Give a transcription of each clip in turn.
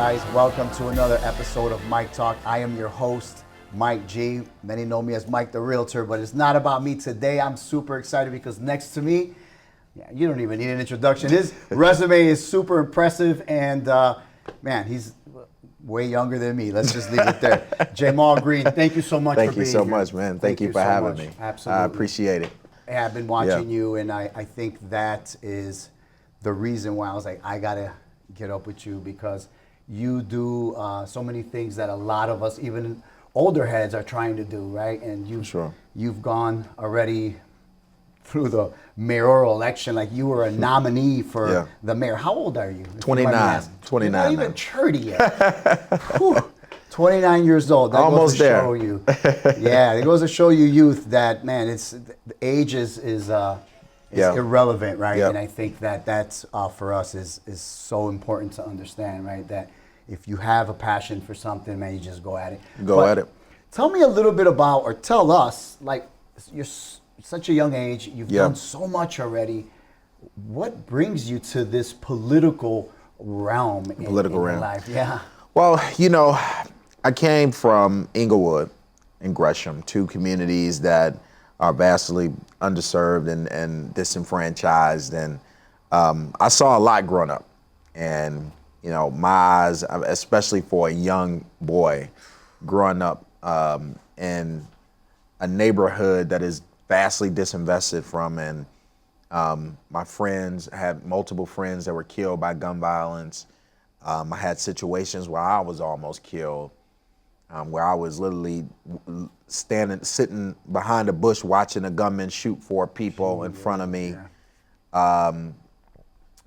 guys? Welcome to another episode of Mike Talk. I am your host, Mike G. Many know me as Mike the Realtor, but it's not about me today. I'm super excited because next to me, you don't even need an introduction. His resume is super impressive, and man, he's way younger than me. Let's just leave it there. Jamal Green, thank you so much for being here. Thank you so much, man. Thank you for having me. Absolutely. I appreciate it. Yeah, I've been watching you, and I think that is the reason why I was like, I gotta get up with you, because you do so many things that a lot of us, even older heads, are trying to do, right? And you've gone already through the mayoral election, like you were a nominee for the mayor. How old are you? 29. 29. You're not even 30 yet. 29 years old. That Almost goes to there. show you. Yeah, it goes to show you, youth, that man, it's the age is irrelevant, right? Yep. And I think that's for us is so important to understand, right? That if you have a passion for something, man, you just go at it. At it. Tell me a little bit about, or tell us, like, you're such a young age, you've done so much already. What brings you to this political realm in your life? Yeah. Well, you know, I came from Inglewood and Gresham, two communities that are vastly underserved and disenfranchised. And I saw a lot growing up. And, you know, my eyes, especially for a young boy growing up in a neighborhood that is vastly disinvested from. And my friends, I had multiple friends that were killed by gun violence. I had situations where I was almost killed, where I was literally sitting behind a bush watching a gunman shoot 4 people in front of me.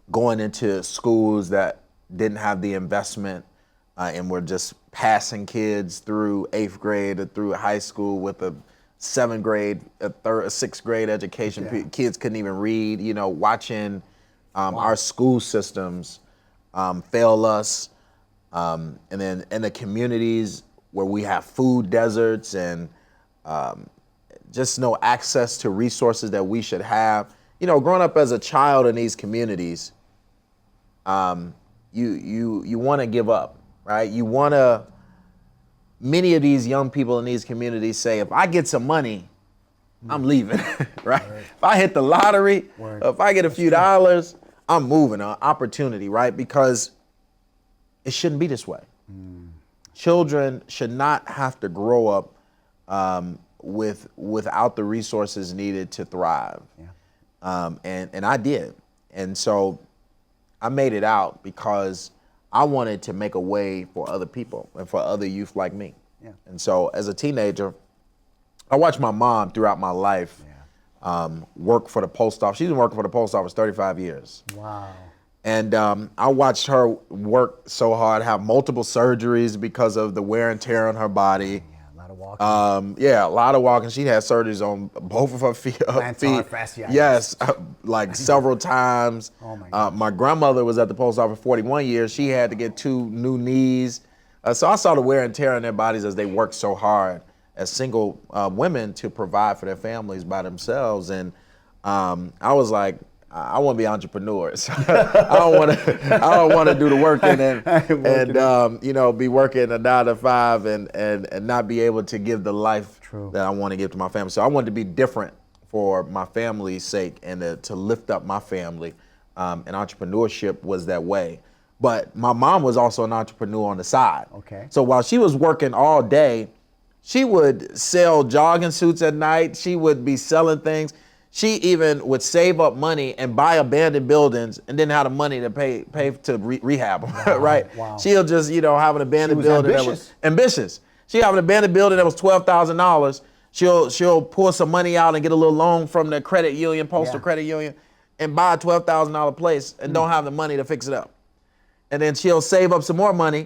Going into schools that didn't have the investment and were just passing kids through 8th grade or through high school with a 7th grade, a 6th grade education. Kids couldn't even read, you know, watching our school systems fail us. And then in the communities where we have food deserts and just no access to resources that we should have. You know, growing up as a child in these communities, you want to give up, right? You want to. Many of these young people in these communities say, if I get some money, I'm leaving, right? If I hit the lottery, if I get a few dollars, I'm moving, an opportunity, right? Because it shouldn't be this way. Children should not have to grow up without the resources needed to thrive. And I did. And so I made it out because I wanted to make a way for other people and for other youth like me. And so as a teenager, I watched my mom throughout my life work for the post office. She's been working for the post office 35 years. Wow. And I watched her work so hard, have multiple surgeries because of the wear and tear on her body. A lot of walking. A lot of walking. She had surgeries on both of her feet. Plantar fasciitis. Yes, like several times. Oh my gosh. My grandmother was at the post office for 41 years. She had to get 2 new knees. So I saw the wear and tear on their bodies as they worked so hard as single women to provide for their families by themselves. And I was like, I want to be entrepreneurs. I don't want to do the work and you know, be working a 9 to 5 and not be able to give the life that I want to give to my family. So I wanted to be different for my family's sake and to lift up my family. And entrepreneurship was that way. But my mom was also an entrepreneur on the side. Okay. So while she was working all day, she would sell jogging suits at night. She would be selling things. She even would save up money and buy abandoned buildings and didn't have the money to pay to rehab them, right? Wow. She'll just, you know, have an abandoned building ambitious. that was ambitious. She have an abandoned building that was $12,000. She'll pull some money out and get a little loan from the credit union, postal credit union, and buy a $12,000 place and don't have the money to fix it up. And then she'll save up some more money,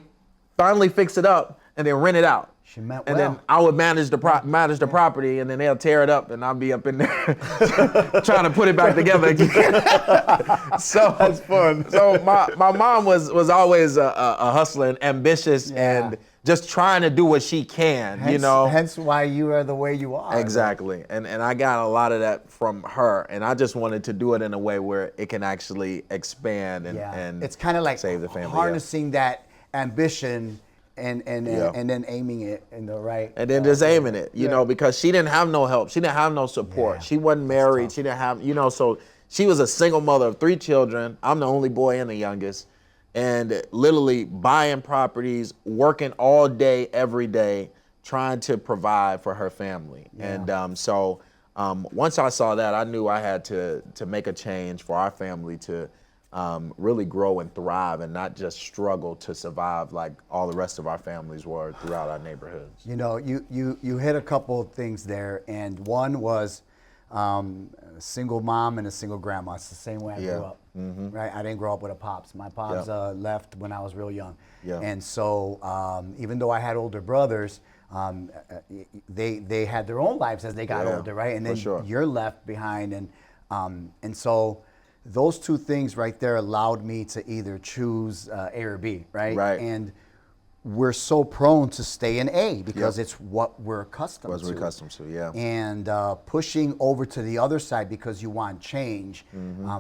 finally fix it up, and then rent it out. She meant and well. then I would manage the property, and then they'll tear it up, and I'll be up in there trying to put it back together again. So that's fun. So my mom was always a hustler and ambitious and just trying to do what she can, hence, you know. Hence why you are the way you are. Exactly. And I got a lot of that from her, and I just wanted to do it in a way where it can actually expand and it's kind of like save the family. harnessing that ambition Yeah. and then aiming it in the right. And then just aiming it, you Yeah. know, because she didn't have no help. She didn't have no support. Yeah, She wasn't that's married. tough. She didn't have, you know, so she was a single mother of 3 children. I'm the only boy and the youngest. And literally buying properties, working all day, every day, trying to provide for her family. Yeah. And once I saw that, I knew I had to make a change for our family to really grow and thrive and not just struggle to survive like all the rest of our families were throughout our neighborhoods. You know, you hit a couple of things there, and one was a single mom and a single grandma. It's the same way I Yeah. grew up, right? I didn't grow up with a pops. My pops Yeah. left when I was real young, Yeah. and so even though I had older brothers, they had their own lives as they got Yeah, older, right? And for then sure. you're left behind, and so those two things right there allowed me to either choose A or B, right? Right. And we're so prone to stay in A because Yep. it's what we're accustomed Was to. we're accustomed to, yeah. And pushing over to the other side because you want change.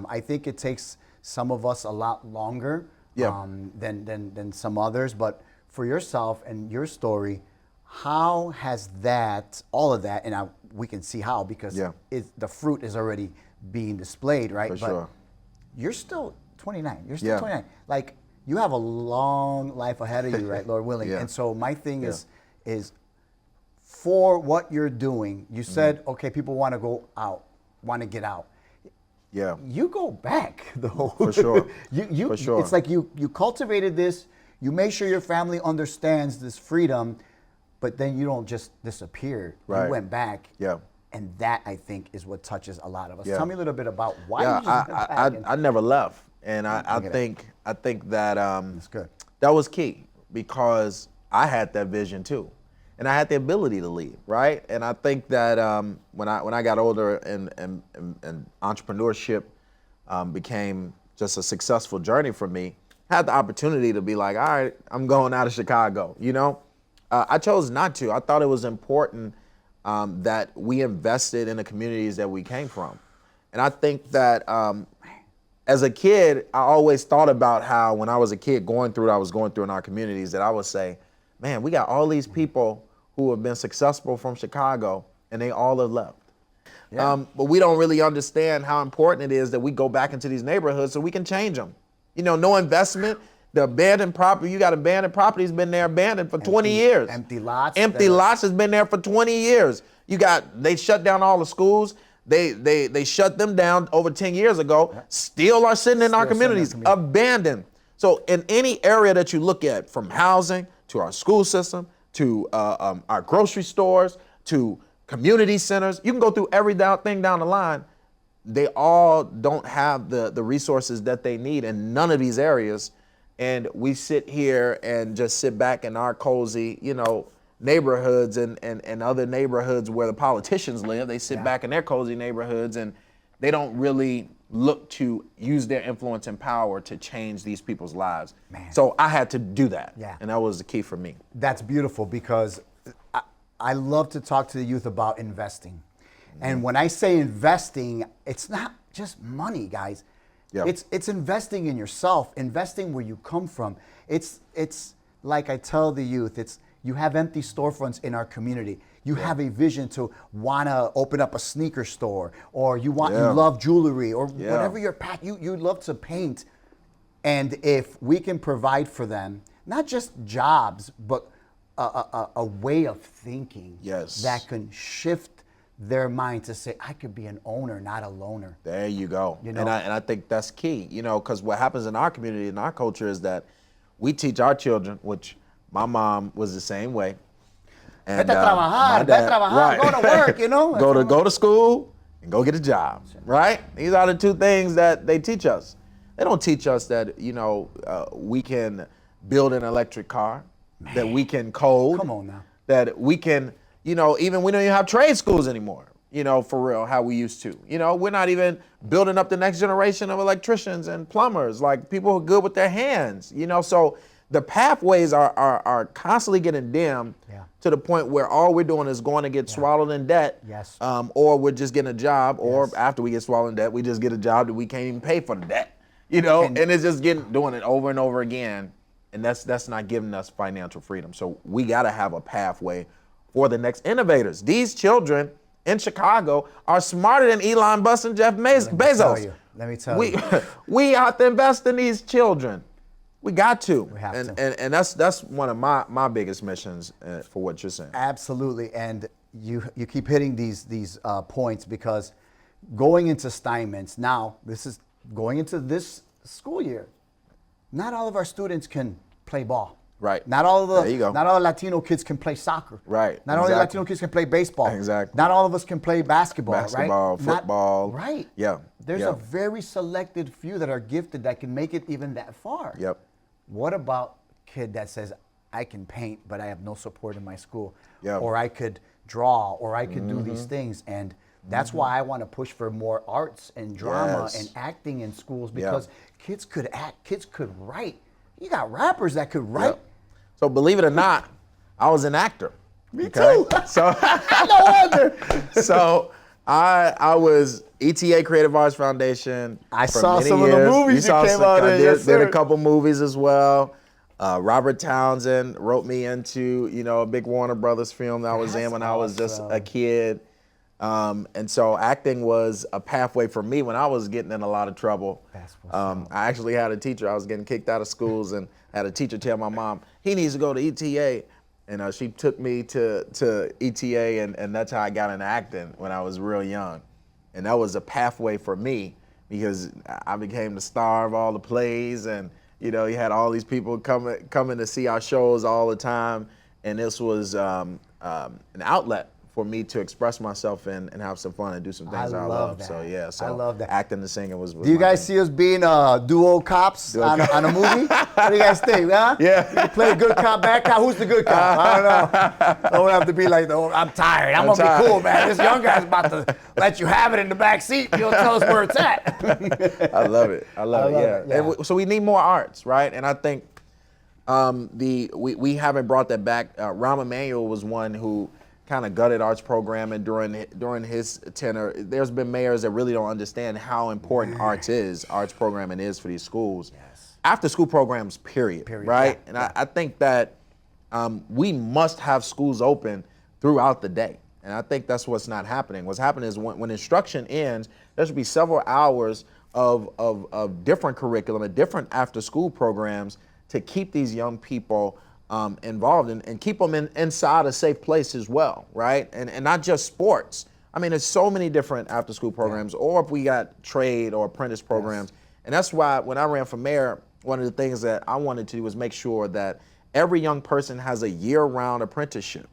I think it takes some of us a lot longer Yeah. than some others. But for yourself and your story, how has that, all of that, and we can see how because Yeah. the fruit is already being displayed, right? For But sure. you're still 29. You're still Yeah. 29. Like, you have a long life ahead of you, right, Lord willing. Yeah. And so my thing Yeah. is for what you're doing. You Mm-hmm. said, okay, people want to go out, want to get out. Yeah. You go back though. For sure. you For sure. It's like you cultivated this. You make sure your family understands this freedom, but then you don't just disappear. Right. You went back. Yeah. And that, I think, is what touches a lot of us. Yeah. Tell me a little bit about why you Yeah, just went back. I never left, and I Look at think that That's good. that was key because I had that vision too, and I had the ability to lead, right? And I think that when I got older and entrepreneurship became just a successful journey for me, I had the opportunity to be like, all right, I'm going out of Chicago. You know, I chose not to. I thought it was important that we invested in the communities that we came from. And I think that as a kid, I always thought about how when I was a kid going through what I was going through in our communities, that I would say, man, we got all these people who have been successful from Chicago and they all have left. Yeah. But we don't really understand how important it is that we go back into these neighborhoods so we can change them. You know, no investment. The abandoned property, you got abandoned properties been there abandoned for 20 years. Empty lots. Empty lots has been there for 20 years. They shut down all the schools. They shut them down over 10 years ago. Still are sitting in our Still sitting in our communities, community. abandoned. So in any area that you look at, from housing to our school system, to our grocery stores, to community centers, you can go through every thing down the line. They all don't have the resources that they need in none of these areas. And we sit here and just sit back in our cozy, you know, neighborhoods and other neighborhoods where the politicians live. They sit back in their cozy neighborhoods and they don't really look to use their influence and power to change these people's lives. Man. So I had to do that. Yeah. And that was the key for me. That's beautiful because I love to talk to the youth about investing. And when I say investing, it's not just money, guys. Yeah. It's investing in yourself, investing where you come from. It's like I tell the youth, you have empty storefronts in our community. You have a vision to want to open up a sneaker store, or you love jewelry, or whatever your you love to paint. And if we can provide for them, not just jobs, but a way of thinking that can shift their mind to say, I could be an owner, not a loner. There you go. You know? And I think that's key, you know, because what happens in our community, in our culture, is that we teach our children, which my mom was the same way. And, Vete a trabajar, my dad- right. Go to work, you know? go to school and go get a job, right? These are the two things that they teach us. They don't teach us that, you know, we can build an electric car, that we can code. Come on now. That we can, you know, even we don't even have trade schools anymore, you know, for real, how we used to. You know, we're not even building up the next generation of electricians and plumbers, like people who are good with their hands, you know. So the pathways are constantly getting dim to the point where all we're doing is going to get swallowed in debt. Yes. Or we're just getting a job, or after we get swallowed in debt, we just get a job that we can't even pay for the debt, you know, and it's just doing it over and over again. and that's not giving us financial freedom. So we got to have a pathway for the next innovators. These children in Chicago are smarter than Elon Musk and Jeff Bezos. Let me tell you. We have to invest in these children. We got to. We have and that's one of my biggest missions for what you're saying. Absolutely, and you keep hitting these points because going into Steinmetz now, this is going into this school year. Not all of our students can play ball. Right. Not all of There you go. not all Latino kids can play soccer. Right. Not all the Latino kids can play baseball. Exactly. Not all of us can play basketball. Basketball, right? football. Right. Yeah. There's yeah. a very selected few that are gifted that can make it even that far. Yep. What about a kid that says, I can paint, but I have no support in my school? Yep. Or I could draw, or I could do these things. And that's why I want to push for more arts and drama Yes. and acting in schools, because kids could act, kids could write. You got rappers that could write. Yep. So believe it or not, I was an actor. Me too. So No wonder. So I was ETA Creative Arts Foundation. I for saw many some of the years. movies you came some, out I in. did, Yes, did sir. a couple movies as well. Robert Townsend wrote me into, a big Warner Brothers film that I was in That's when I was just a awesome. kid. And so acting was a pathway for me when I was getting in a lot of trouble. That's what's up. I actually had a teacher. I was getting kicked out of schools, and I had a teacher tell my mom he needs to go to ETA, and she took me to ETA, and that's how I got into acting when I was real young, and that was a pathway for me because I became the star of all the plays, and you had all these people coming to see our shows all the time, and this was an outlet for me to express myself and have some fun and do some things I love. that. So yeah, I love that. acting and singing was Do you my guys thing. see us being duo cops on a movie? What do you guys think, huh? Yeah. You can play a good cop, bad cop. Who's the good cop? I don't know. Don't have to be like, oh, I'm tired. I'm gonna tired. be cool, man. This young guy's about to let you have it in the back seat. You'll tell us where it's at. I love it. I love it. love Yeah. it, yeah. And so we need more arts, right? And I think we haven't brought that back. Rahm Emanuel was one who kind of gutted arts programming during his tenure. There's been mayors that really don't understand how important arts programming is for these schools. Yes. After school programs, period. Right? Yeah, And I think that we must have schools open throughout the day. And I think that's what's not happening. What's happening is when instruction ends, there should be several hours of different curriculum and different after school programs to keep these young people involved and keep them inside a safe place as well, right? And not just sports. I mean, there's so many different after school programs, or if we got trade or apprentice programs. And that's why when I ran for mayor, one of the things that I wanted to do was make sure that every young person has a year-round apprenticeship,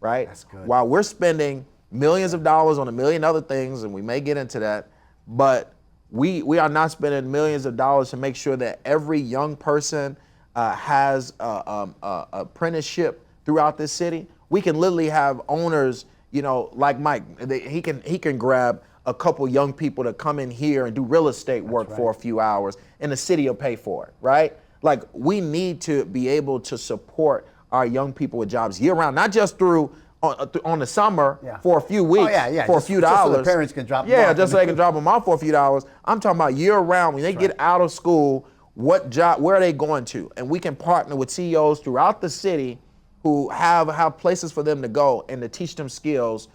right? That's good. While we're spending millions of dollars on a million other things, and we may get into that, but we are not spending millions of dollars to make sure that every young person has a apprenticeship throughout this city. We can literally have owners, like Mike. He can grab a couple young people to come in here and do real estate work for a few hours, and the city will pay for it, right? Like, we need to be able to support our young people with jobs year round, not just through on the summer for a few weeks, for a few dollars. So the parents can drop them Yeah, off. just so they can drop them off for a few dollars. I'm talking about year round. When they get out of school, what job, where are they going to? And we can partner with CEOs throughout the city who have places for them to go and to teach them skills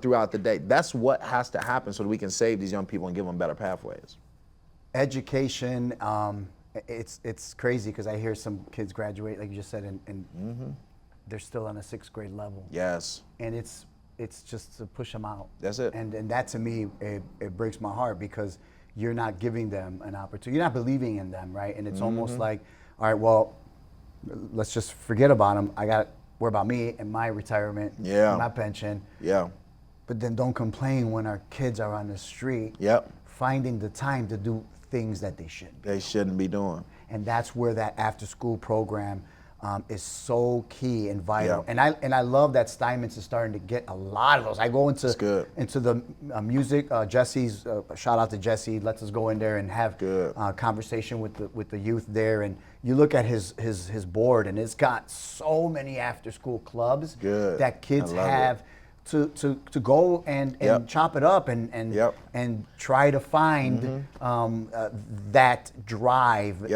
throughout the day. That's what has to happen so that we can save these young people and give them better pathways. Education, it's crazy because I hear some kids graduate, like you just said, and they're still on a 6th grade level. Yes. And it's just to push them out. That's it. And that, to me, it breaks my heart because you're not giving them an opportunity. You're not believing in them, right? And it's almost like, all right, well, let's just forget about them. I got to worry about me and my retirement, and my pension. Yeah. But then don't complain when our kids are on the street finding the time to do things that they shouldn't be. They shouldn't be doing. And that's where that after-school program is so key and vital. Yeah. And I love that Steinmetz is starting to get a lot of those. I go into the music. Jesse's shout out to Jesse. Lets us go in there and have conversation with the youth there. And you look at his board, and it's got so many after-school clubs that kids have to go and chop it up and try to find that drive.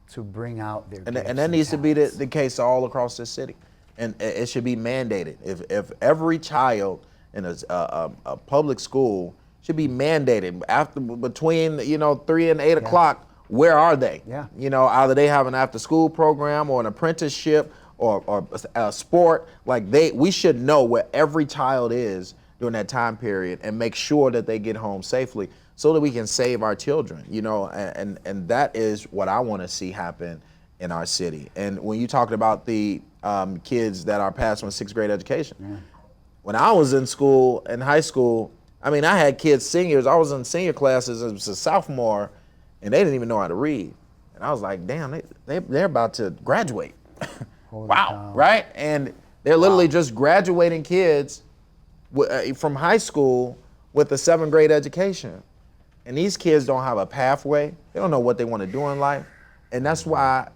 to bring out their And gifts that needs to be talents. the case all across the city. And it should be mandated. If every child in a public school should be mandated after between 3 and 8 o'clock, where are they? Yeah. Either they have an after school program or an apprenticeship or a sport. Like we should know where every child is during that time period and make sure that they get home safely so that we can save our children, and that is what I want to see happen in our city. And when you talked about the kids that are passing with 6th grade education, when I was in school, in high school, I mean, I had kids, seniors, I was in senior classes as a sophomore, and they didn't even know how to read. And I was like, damn, they're about to graduate. Wow, cow. right? And they're literally just graduating kids from high school with a 7th grade education. And these kids don't have a pathway. They don't know what they want to do in life. And that's why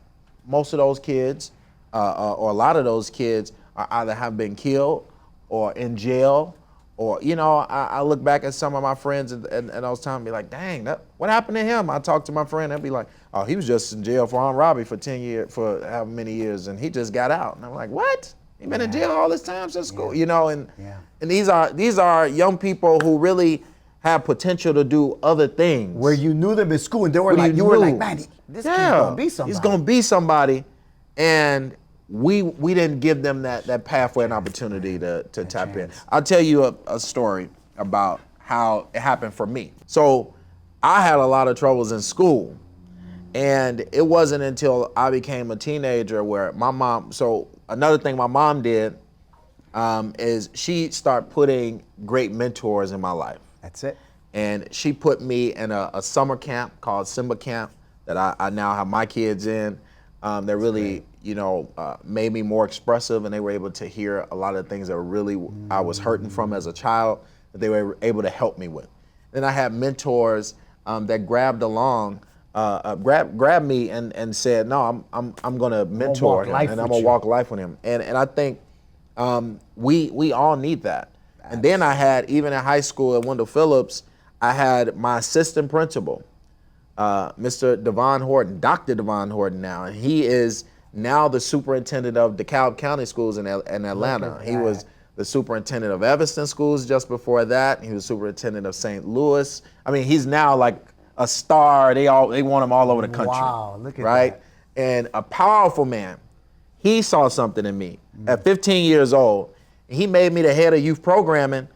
most of those kids, or a lot of those kids, are either have been killed or in jail. Or, I look back at some of my friends and I was telling me like, dang, what happened to him? I talked to my friend and be like, oh, he was just in jail for armed robbery for 10 years, for how many years, and he just got out. And I'm like, what? He been in jail all this time since school, and these are young people who really have potential to do other things. Where you knew them in school and they were like, you were like, man, this kid's gonna be somebody. He's gonna be somebody, and we didn't give them that pathway and opportunity to tap in. I'll tell you a story about how it happened for me. So I had a lot of troubles in school, and it wasn't until I became a teenager where my mom, so another thing my mom did is she started putting great mentors in my life. That's it. And she put me in a summer camp called Simba Camp that I now have my kids in. That really, made me more expressive, and they were able to hear a lot of the things that really I was hurting from as a child that they were able to help me with. Then I had mentors that grabbed me and said, no, I'm gonna mentor him, and I'm gonna walk life with him. And I think we all need that. And then I had, even in high school at Wendell Phillips, I had my assistant principal, Mr. Devon Horton, Dr. Devon Horton now, and he is now the superintendent of DeKalb County Schools in Atlanta. He was the superintendent of Evanston Schools just before that. He was superintendent of St. Louis. I mean, he's now like a star. They want him all over the country. Wow, look at right? that. And a powerful man. He saw something in me at 15 years old. He made me the head of youth programming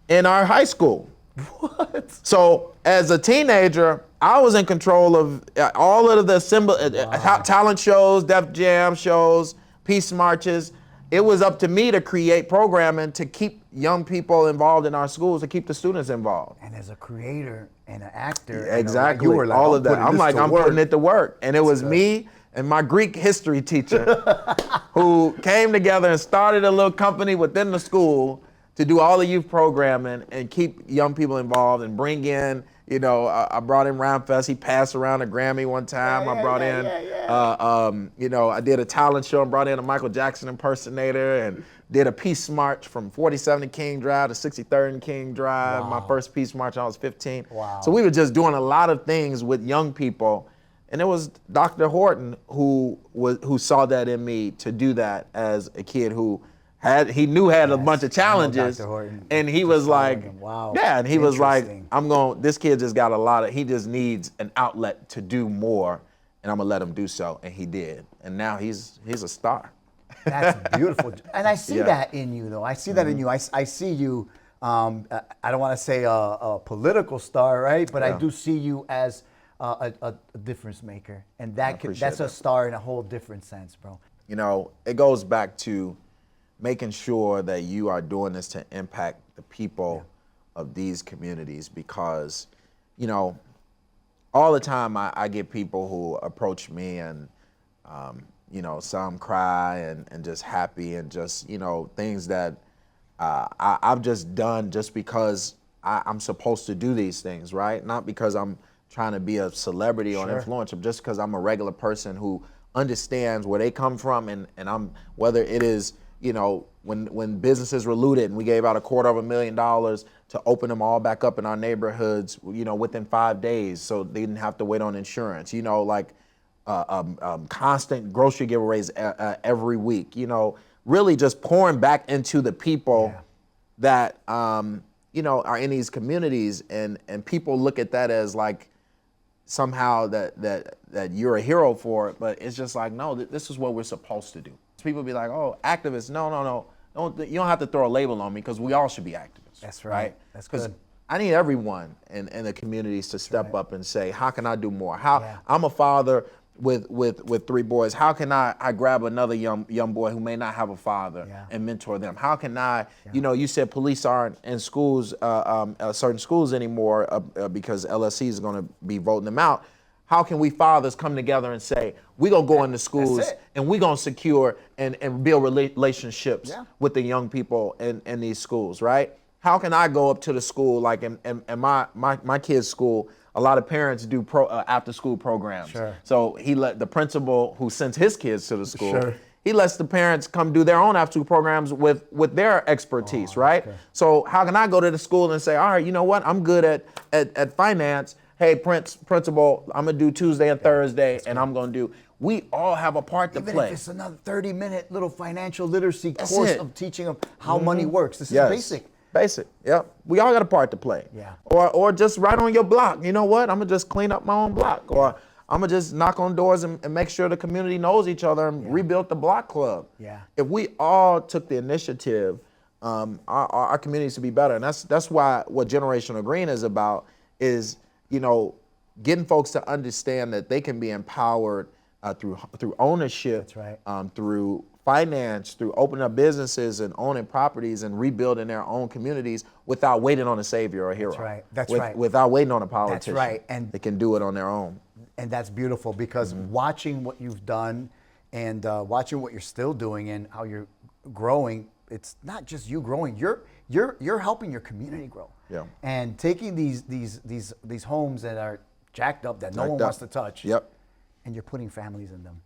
in our high school. What? So as a teenager, I was in control of all of the talent shows, Def Jam shows, peace marches. It was up to me to create programming to keep young people involved in our schools, to keep the students involved. And as a creator and an actor, Exactly, you were like, all of that. I'm putting it to work. And it was good. me and my Greek history teacher who came together and started a little company within the school to do all the youth programming and keep young people involved and bring in, I brought in Ramfest. He passed around a Grammy one time. I brought in, I did a talent show and brought in a Michael Jackson impersonator and did a peace march from 47th King Drive to 63rd and King Drive. Wow. My first peace march, I was 15. Wow. So we were just doing a lot of things with young people. And it was Dr. Horton who saw that in me to do that as a kid who had a bunch of challenges, Dr. Horton. and he was like, wow. yeah, and he was like, Interesting. this kid just got he just needs an outlet to do more, and I'm gonna let him do so, and he did, and now he's a star. That's beautiful, and I see that in you, though. I see that in you. I see you. I don't want to say a political star, right? But I do see you as a difference maker, and that's a star in a whole different sense, bro. It goes back to making sure that you are doing this to impact the people of these communities, because, all the time I get people who approach me and, some cry and just happy and just, things that I've just done just because I'm supposed to do these things, right? Not because I'm trying to be a celebrity or an influencer, just because I'm a regular person who understands where they come from, and I'm, whether it is, when businesses were looted and we gave out $250,000 to open them all back up in our neighborhoods, within 5 days, so they didn't have to wait on insurance. constant grocery giveaways every week. You know, really just pouring back into the people that you know, are in these communities, and people look at that as like somehow that you're a hero for it, but it's just like, no, this is what we're supposed to do. People be like, oh, activists, no, you don't have to throw a label on me, because we all should be activists. That's right. That's good. I need everyone in the communities to step up and say, how can I do more? I'm a father with 3 boys. How can I grab another young boy who may not have a father and mentor them? How can I, you know, you said police aren't in schools, certain schools anymore because LSC is going to be voting them out. How can we fathers come together and say, we're going to go into schools and we're going to secure and build relationships with the young people in these schools, right? How can I go up to the school, like in my kids' school, a lot of parents do after school programs. So he let the principal who sends his kids to the school, he lets the parents come do their own after school programs with their expertise, right? So how can I go to the school and say, all right, you know what, I'm good at finance. Hey, principal, I'm gonna do Tuesday and Thursday, and I'm gonna do. We all have a part to play. Even if it's another 30-minute little financial literacy course of teaching them how money works. This is basic. Basic, yep. We all got a part to play. Or just right on your block. You know what? I'm gonna just clean up my own block. Or I'm gonna just knock on doors and make sure the community knows each other and rebuild the block club. If we all took the initiative, our communities would be better. And that's why what Generational Green is about is, you know, getting folks to understand that they can be empowered through ownership, through finance, through opening up businesses and owning properties and rebuilding their own communities without waiting on a savior or a hero. That's right. Without waiting on a politician. That's right. And they can do it on their own. And that's beautiful, because watching what you've done and watching what you're still doing and how you're growing, it's not just you growing. You're helping your community grow. And taking these homes that are jacked up that no one wants to touch. And you're putting families in them.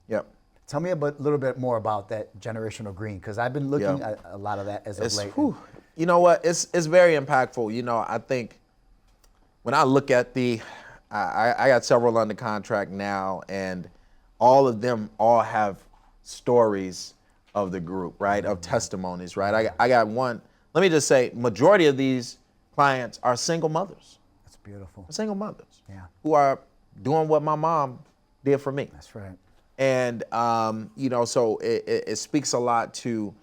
Tell me a little bit more about that Generational Green, because I've been looking at a lot of that as of late. You know what? It's very impactful. You know, I think when I look at I got several under contract now, and all of them all have stories of the group, right? Of testimonies, right? I got one. Let me just say, majority of these clients are single mothers. That's beautiful. Single mothers. Who are doing what my mom did for me. That's right. And you know, so it speaks a lot to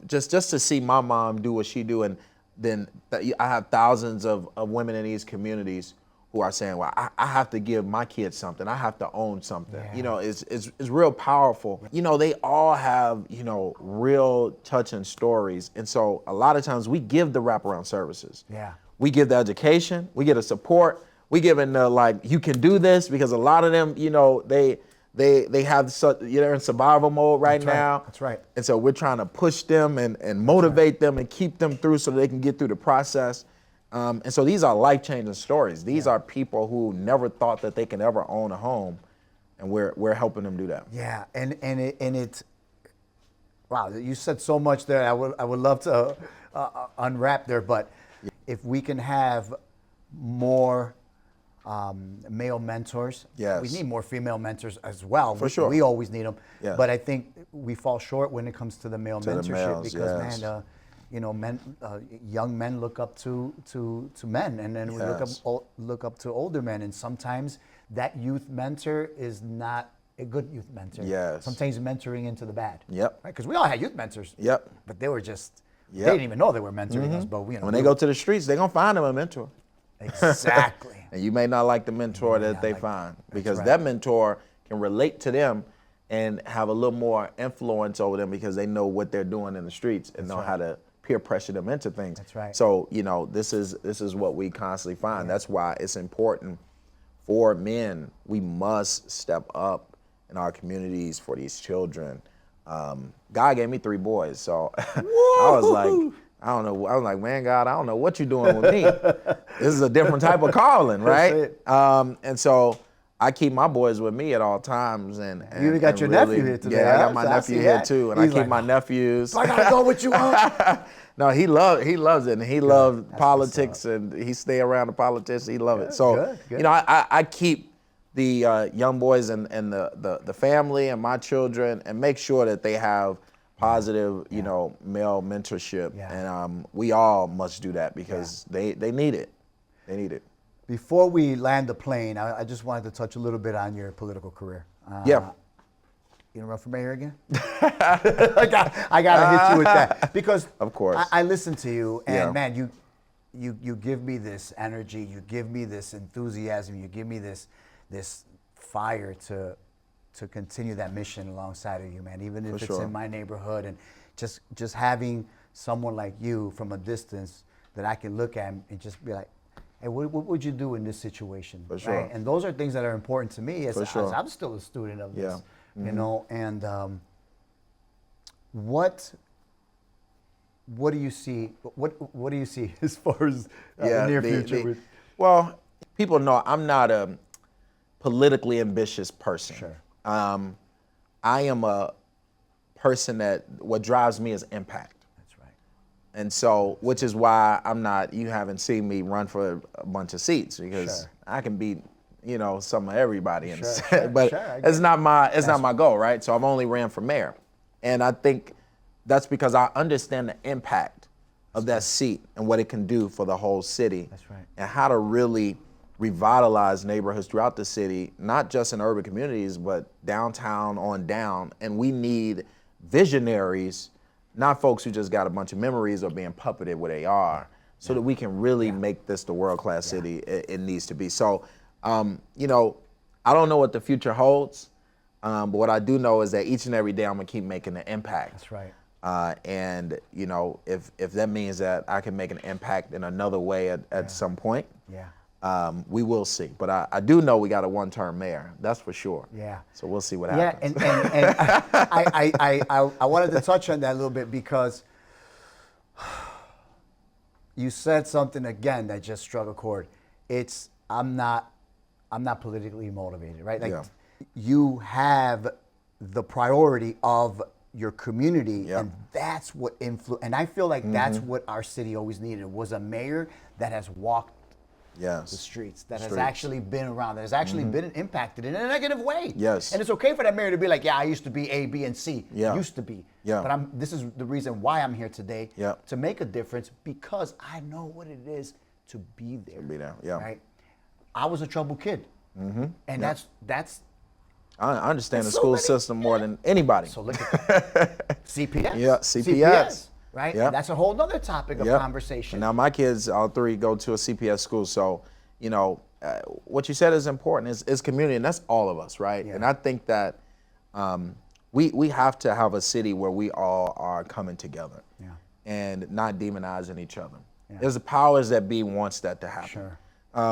just to see my mom do what she do, and then I have thousands of women in these communities who are saying, well, I have to give my kids something. I have to own something. You know, it's real powerful. You know, they all have, you know, real touching stories. And so a lot of times we give the wraparound services. We give the education, we give the support, we give in the, like, you can do this, because a lot of them, you know, they have such, they're in survival mode right now. That's right. And so we're trying to push them and motivate them and keep them through so they can get through the process. And so these are life-changing stories. These are people who never thought that they can ever own a home, and we're helping them do that. And it's wow. You said so much there. I would love to unwrap there, but if we can have more male mentors. We need more female mentors as well. For sure. We always need them. But I think we fall short when it comes to the male mentorship, males, because man, you know, young men look up to men, and then we look up to older men, and sometimes that youth mentor is not a good youth mentor. Sometimes mentoring into the bad. Right? Because we all had youth mentors. But they were just they didn't even know they were mentoring us. But you know, when they go to the streets, they're gonna find them a mentor. Exactly. And you may not like the mentor that they find, because that mentor can relate to them and have a little more influence over them, because they know what they're doing in the streets and know how to peer pressure them into things. So, you know, this is what we constantly find. That's why it's important for men. We must step up in our communities for these children. God gave me 3 boys, so I was like, I don't know. I was like, man, God, I don't know what you're doing with me. This is a different type of calling, right? And so I keep my boys with me at all times. And you even got your nephew here today. Yeah, I got my nephew here too, and I keep my nephews. I gotta go with you, huh? No, he loves it, and he loves politics, and he stay around the politics. He loves it. So, you know, I keep the young boys and the family and my children, and make sure that they have positive, you know, male mentorship. Yeah. And we all must do that because they need it. They need it. Before we land the plane, I just wanted to touch a little bit on your political career. Yeah. You gonna run for mayor again? I gotta hit you with that because Of course. I listen to you, and Yeah. man, you give me this energy, you give me this enthusiasm, you give me this fire to continue that mission alongside of you, man. Even if For it's sure. in my neighborhood, and just having someone like you from a distance that I can look at and just be like, hey, what would you do in this situation? For sure. Right? And those are things that are important to me as, For sure. as I'm still a student of this. Yeah. You know, and what do you see? What do you see as far as the near future? Well, people know I'm not a politically ambitious person. Sure. I am a person that what drives me is impact. That's right. And so, which is why you haven't seen me run for a bunch of seats because Sure. I can beat, you know, some of everybody in the Sure, Senate, sure, but sure, I it's get not my goal, right? So I've only ran for mayor. And I think that's because I understand the impact of that seat and what it can do for the whole city. That's right. And how to really revitalize neighborhoods throughout the city, not just in urban communities, but downtown on down. And we need visionaries, not folks who just got a bunch of memories or being puppeted where they are, so that we can really make this the world-class city it needs to be. So, you know, I don't know what the future holds, but what I do know is that each and every day I'm gonna keep making an impact. That's right. And you know, if that means that I can make an impact in another way at some point, we will see. But I do know we got a one-term mayor. That's for sure. Yeah. So we'll see what Yeah, happens. and I wanted to touch on that a little bit because you said something again that just struck a chord. It's I'm not politically motivated, right? Like Yeah. you have the priority of your community, Yeah. and that's what and I feel like that's what our city always needed, was a mayor that has walked Yes. the streets, that has Streets. actually been around, that has actually been impacted in a negative way. Yes. And it's okay for that mayor to be like, yeah, I used to be A, B, and C. Yeah. Used to be. Yeah. But this is the reason why I'm here today, Yeah. to make a difference, because I know what it is to be there. be there, yeah. Right? I was a troubled kid. And that's I understand the There's so school many- system more than anybody. so look at that. CPS. Yeah, CPS. Right? Yeah. And that's a whole nother topic of Yep. conversation. Now my kids, all three, go to a CPS school. So, you know, what you said is important. Is community, and that's all of us, right? Yeah. And I think that we have to have a city where we all are coming together, and not demonizing each other. Yeah. There's the powers that be wants that to happen. Sure.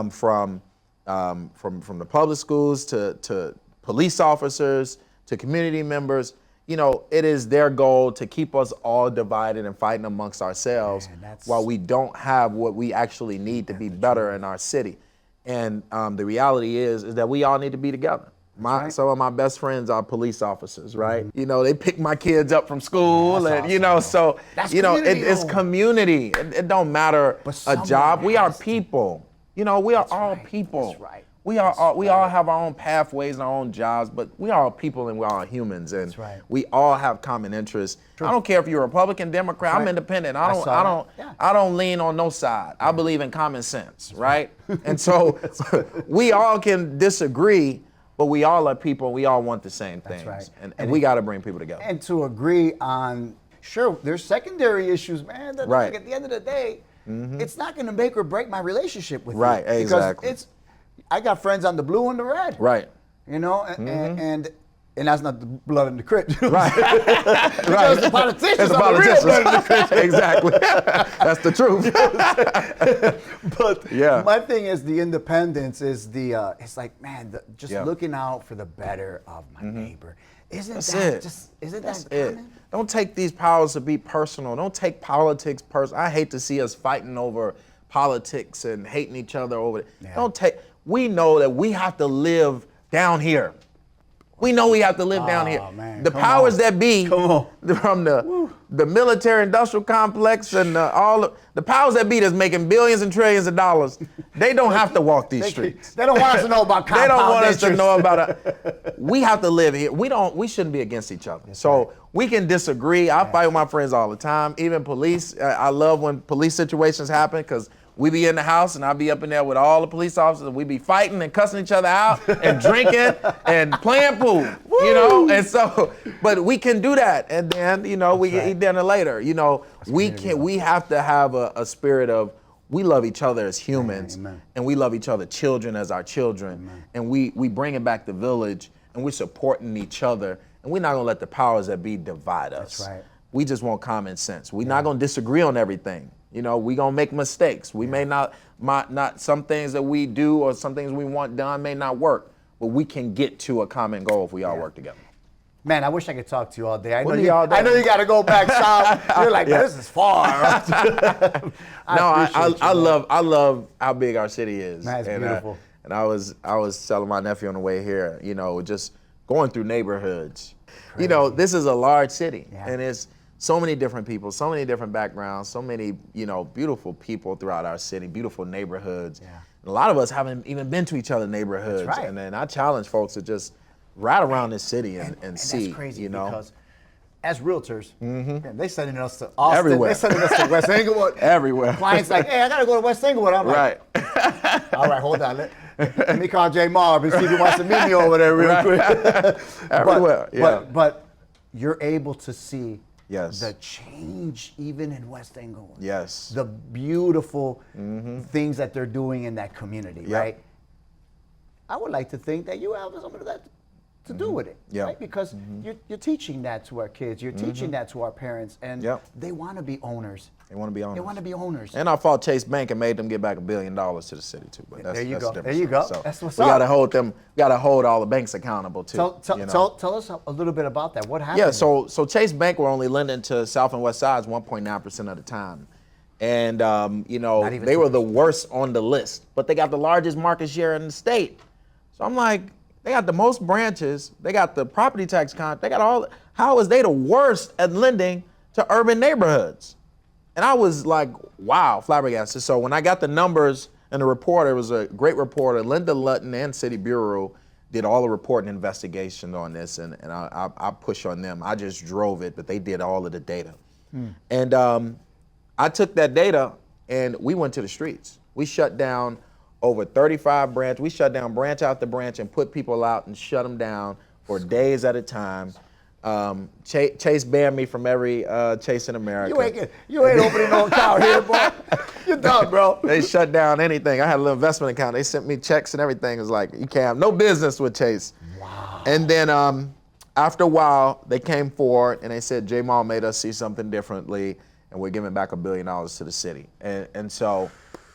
From the public schools to police officers to community members. You know, it is their goal to keep us all divided and fighting amongst ourselves, Man, that's- while we don't have what we actually need to be better in our city. And the reality is that we all need to be together. right. Some of my best friends are police officers, right? You know, they pick my kids up from school, That's and you awesome, know, though. so That's you know, community, it's though. community. It don't matter But a someone job. We are has to- people. You know, we are all right. people. That's right. We all have our own pathways and our own jobs, but we are all people and we're all humans, and That's right. we all have common interests. I don't care if you're Republican, Democrat. That's I'm right. independent. I saw that. Yeah. I don't lean on no side. I believe in common sense, right? And so we all can disagree, but we all are people. We all want the same things, right. and we got to bring people together. And to agree on, sure, there's secondary issues, man. That Right. like, at the end of the day, it's not going to make or break my relationship with Right, you. exactly. Because I got friends on the blue and the red. Right. You know, and that's not the blood and the crit. You know Right. Because the politicians It's the are the real blood and the politicians. crit. Exactly. That's the truth. But Yeah. my thing is the independence is it's like, man, just Yeah. looking out for the better of my neighbor. That's Isn't That's that it. common? Don't take these powers to be personal. Don't take politics personal. I hate to see us fighting over politics and hating each other over it. Yeah. We know that we have to live down here. We know we have to live down here. Man, The powers that be, Come on. from the military industrial complex and the powers that be that's making billions and trillions of dollars, they don't have to walk these streets. They don't want us to know about compound They don't want us to interest. know about it. We have to live here. We shouldn't be against each other. So we can disagree. I fight with my friends all the time. Even police. I love when police situations happen because we be in the house and I be up in there with all the police officers and we be fighting and cussing each other out and drinking and playing pool, you know? And so, but we can do that. And then, you know, we can eat dinner later. You know, we have to have a spirit of, we love each other as humans. Amen. And we love each other, children as our children. Amen. And we bring it back the village and we're supporting each other. And we're not gonna let the powers that be divide us. That's right. We just want common sense. We're not gonna disagree on everything. You know, we're gonna make mistakes. We may not, some things that we do or some things we want done may not work, but we can get to a common goal if we all work together. Man, I wish I could talk to you all day. I know We'll be you. all day. I know you got to go back south. You're like, this is far. I love how big our city is. That's beautiful. And I was telling my nephew on the way here, you know, just going through neighborhoods. Crazy. You know, this is a large city, and it's so many different people, so many different backgrounds, so many, you know, beautiful people throughout our city, beautiful neighborhoods. Yeah. And a lot of us haven't even been to each other's neighborhoods. That's right. And then I challenge folks to just ride around this city and see, that's crazy, you know. because as realtors, man, they sending us to Austin. Everywhere. They sending us to West Englewood. Everywhere. Clients like, hey, I got to go to West Englewood. I'm like, all right, hold on. Let me call Jay Marv and see if he wants to meet me over there real quick. Everywhere, But you're able to see Yes. the change even in West Englewood. Yes. The beautiful things that they're doing in that community, right? I would like to think that you have some of that to do with it, right? Because you're teaching that to our kids, you're teaching that to our parents, and they want to be owners. They want to be owners. They want to be owners. And I fought Chase Bank and made them get back $1 billion to the city too. But that's, There you that's go. a different There you go. story. So That's what's we up. gotta hold them. We gotta hold all the banks accountable too. Tell us a little bit about that. What happened? Yeah. So Chase Bank were only lending to South and West Sides 1.9% of the time, and you know they were the worst on the list, but they got the largest market share in the state. So I'm like, they got the most branches. They got the property tax con. They got all. How is they the worst at lending to urban neighborhoods? And I was like, wow, flabbergasted. So when I got the numbers and the report, it was a great reporter, Linda Lutton and City Bureau did all the reporting investigation on this, and I push on them. I just drove it, but they did all of the data. And I took that data and we went to the streets. We shut down over 35 branches. We shut down branch after branch and put people out and shut them down for days at a time. Chase banned me from every Chase in America. You ain't opening no account here, boy. You're done, bro. They shut down anything. I had a little investment account. They sent me checks and everything. It was like, you can't have no business with Chase. Wow. And then after a while, they came forward and they said, J-Mal made us see something differently, and we're giving back $1 billion to the city. And so,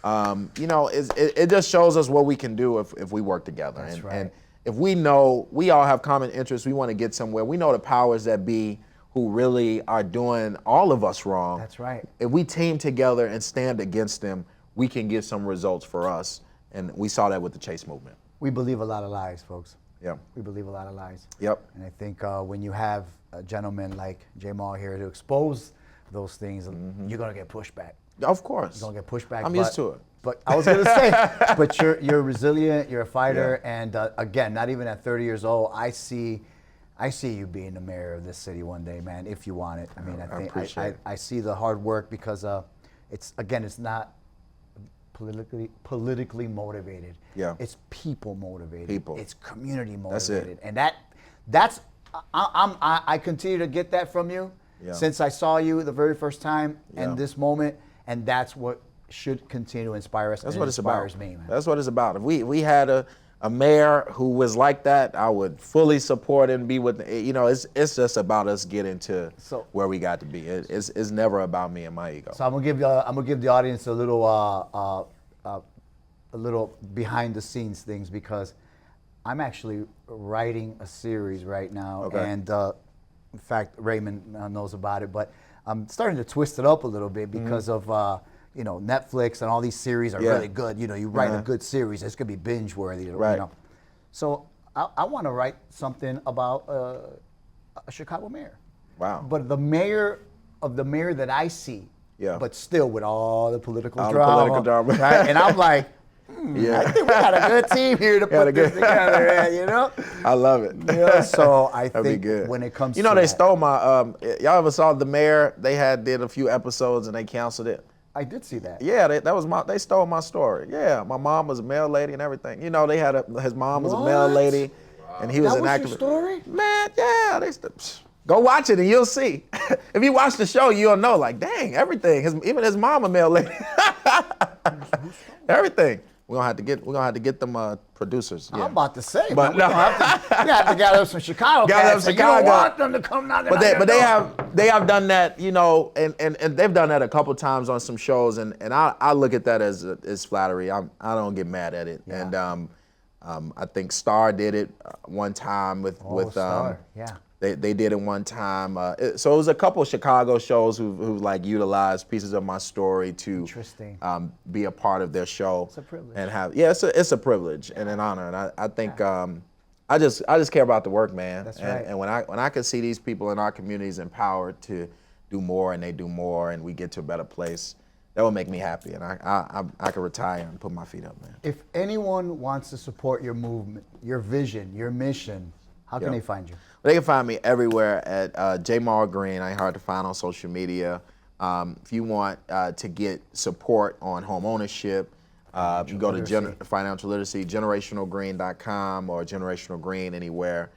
you know, it just shows us what we can do if we work together. That's right. And if we know we all have common interests, we want to get somewhere. We know the powers that be who really are doing all of us wrong. That's right. If we team together and stand against them, we can get some results for us. And we saw that with the Chase movement. We believe a lot of lies, folks. Yeah. We believe a lot of lies. Yep. And I think when you have a gentleman like J-Mal here to expose those things, you're gonna get pushback. Of course. You're gonna get pushback. I'm used to it. But I was gonna say, but you're resilient. You're a fighter, and again, not even at 30 years old, I see you being the mayor of this city one day, man. If you want it, I mean, I see the hard work because it's not politically motivated. Yeah. It's people motivated. People. It's community That's it. motivated, and that's I continue to get that from you since I saw you the very first time and this moment, and that's what should continue to inspire us. That's and what it's about. inspires me, man. That's what it's about. If we had a mayor who was like that, I would fully support and be with. You know, it's just about us getting to where we got to be. It's never about me and my ego. So I'm gonna give the audience a little behind the scenes things, because I'm actually writing a series right now, and in fact Raymond knows about it, but I'm starting to twist it up a little bit because of you know, Netflix and all these series are really good. You know, you write a good series, it's gonna be binge worthy. Right. You know? So I want to write something about a Chicago mayor. Wow. But the mayor that I see, Yeah. but still with all the political All the drama, political drama. right? And I'm like, Yeah. I think we got a good team here to put this together, man, you know? I love it. Yeah, so I That'd be think good. when it comes you know, to they that, stole my. Y'all ever saw The Mayor? They did a few episodes and they canceled it. I did see that. Yeah, they stole my story. Yeah, my mom was a mail lady and everything. You know, his mom was a mail What? lady, and he was That an was activist. your story? Man, yeah, go watch it and you'll see. If you watch the show, you'll know. Like, dang, everything. Even his mom a mail lady. Everything. We're gonna have to get them producers. Yeah. I'm about to say, But man, we have to gather up some Chicago Gather up cats. You Chicago. don't want them to come knocking on your But door. they have done that, you know, and they've done that a couple times on some shows, and I look at that as flattery. I don't get mad at it. Yeah. And I think Star did it one time with Star, yeah. They did it one time. So it was a couple of Chicago shows who like utilized pieces of my story to Interesting. Be a part of their show. It's a privilege. And it's a privilege and an honor. And I think I just care about the work, man. That's and, right. And when I can see these people in our communities empowered to do more, and they do more, and we get to a better place, that will make me happy. And I can retire and put my feet up, man. If anyone wants to support your movement, your vision, your mission, how can they find you? They can find me everywhere at Mayoral Green. I ain't hard to find on social media. If you want to get support on home ownership, you go to financial literacy, generationalgreen.com or Generational Green anywhere.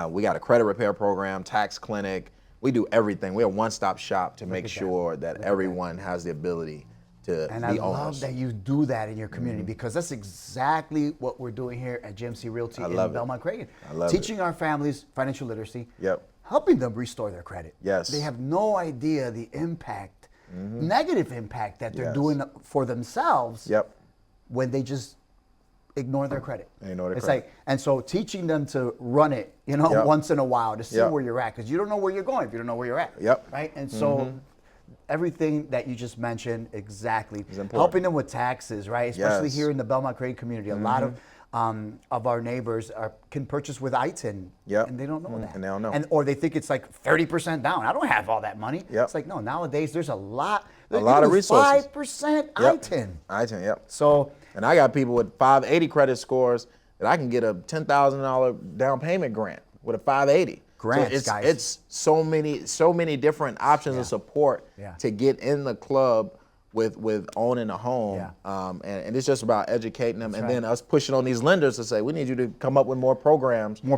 We got a credit repair program, tax clinic. We do everything. We're a one-stop shop to make sure that everyone has the ability to And be I owners. love that you do that in your community because that's exactly what we're doing here at GMC Realty in love it. Belmont Cragen. I love Teaching our families financial literacy, Yep. helping them restore their credit. Yes. They have no idea the impact, negative impact that they're Yes. doing for themselves Yep. when they just ignore their credit. Ignore their it's credit. like, and so teaching them to run it, you know, Yep. once in a while to see Yep. where you're at, because you don't know where you're going if you don't know where you're at. Yep. Right? And so everything that you just mentioned, exactly. important. Helping them with taxes, right? Especially Yes. here in the Belmont Craig community. A lot of our neighbors can purchase with ITIN, Yep. and they don't know that. And they don't know. Or they think it's like 30% down. I don't have all that money. Yep. It's like, no, nowadays there's a lot. lot of resources. 5% Yep. ITIN. Yep. So And I got people with 580 credit scores that I can get a $10,000 down payment grant with a 580. Grants, so guys. It's so many different options of support Yeah. to get in the club with owning a home. Yeah. And it's just about educating them, and right. then us pushing on these lenders to say, we need you to come up with more programs, to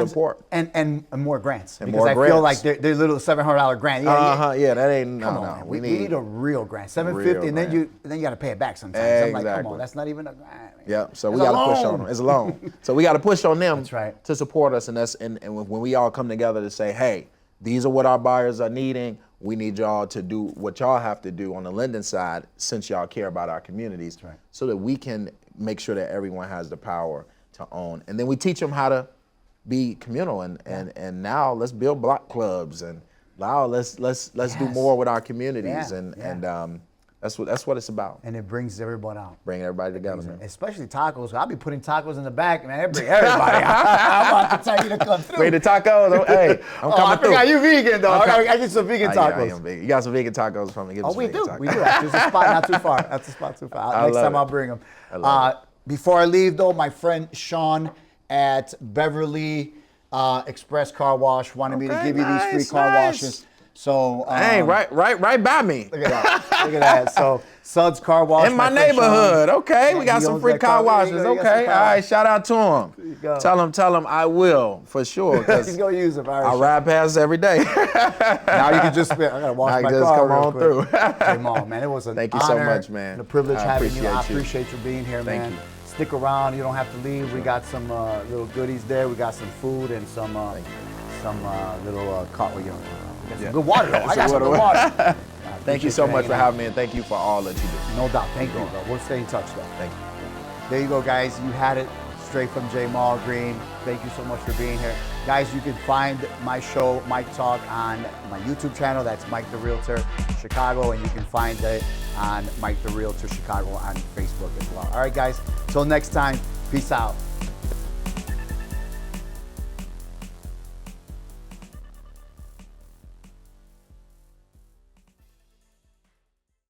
support. and more grants. And because more I grants. feel like they're little $700 grant. Yeah, Yeah, that ain't Come no. on, man. We We need a real grant. $750, and then grant. you got to pay it back sometimes. I'm like, come Exactly. on, that's not even a grant. Yeah, so we It's a got to push loan. on them. It's a loan. So we got to push on them That's right. to support us, and when we all come together to say, hey, these are what our buyers are needing. We need y'all to do what y'all have to do on the lending side, since y'all care about our communities, right. so that we can make sure that everyone has the power to own. And then we teach them how to be communal, and now let's build block clubs, and now let's do Yes. more with our communities, Yeah, and yeah. that's what it's about. And it brings everyone out. Bringing everybody together, man. Especially tacos. I'll be putting tacos in the back, man. It bring everybody out. I'm about to tell you to come through. Ready to tacos? Hey, I'm I coming through. forgot you vegan, though. I get some vegan Oh, yeah, I tacos. am vegan. You got some vegan tacos from me? Give me Oh, some we vegan do. tacos. We do. There's a spot not too far. That's a spot too far. I Next love time it. I'll bring them. I love Before I leave, though, my friend Sean at Beverly Express Car Wash wanted me to Okay, give you these free nice, car nice. washes. So Hey, right by me. Look at that. Look at that. So Suds Car Wash In my friend Sean. neighborhood. Okay, we Yeah, got he some owns free that car washes. There you go, you got some Okay, car all right. washes. Shout out to him. you go. Tell him I will for sure. He's Cause gonna use them. All I right, ride past every day. now you can just. I gotta wash Now you my just car come real on quick. through. Jamal, man, it was an Thank you so honor much, man. and a privilege I having you. I appreciate you. appreciate you being here, Thank man. you. Stick around. You don't have to leave. We got some little goodies there. We got some food and some little some good water. Though. I got some good water. Thank you so much for having me, and thank you for all that you do. No doubt. Thank you, bro. We'll stay in touch, though. Thank you. There you go, guys. You had it straight from Mayoral Green. Thank you so much for being here. Guys, you can find my show, Mike Talk, on my YouTube channel. That's Mike the Realtor Chicago. And you can find it on Mike the Realtor Chicago on Facebook as well. All right, guys. Till next time, peace out.